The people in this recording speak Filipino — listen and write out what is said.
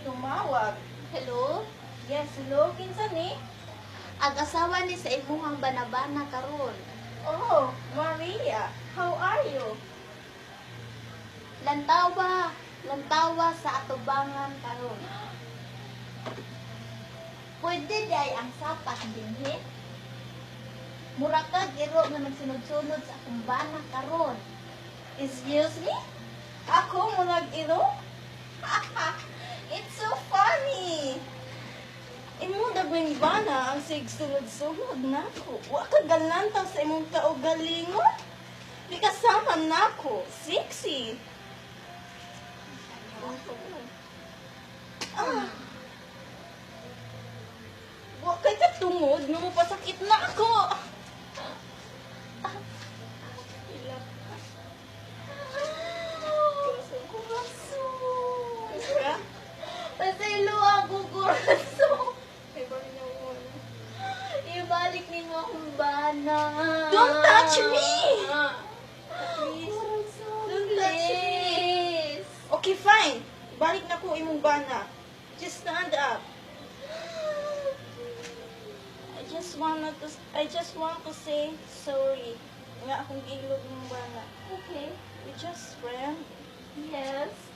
may tumawag. Hello? Yes, hello, kinsa ni? Ag-asawa ni sa imuhang banabana karon. Oh, Maria, how are you? Lantawa sa atubangan karon. Pwede day ang sapat dinhi. Mura ka giro nga nagsunod-sunod sa akong bana karon. Excuse me? Ako mo nag-ilo? It's so funny! Imo dagwing bana ang sigsunod-sunod nako. Wa ka galanta sa imong kaugalingon. Di kasama nako. Sexy. Ah. Wa kay ka tungod nga mo pasakit na ako. Pasaylo ako kuraso. Ibalik ni mo akong bana. Don't touch me! Please. Don't touch me! Please. Okay, fine. Balik na ko imong bana. Just stand up. I just want to say sorry. Nga akong gilog imong bana. Okay. We just friend. Yes.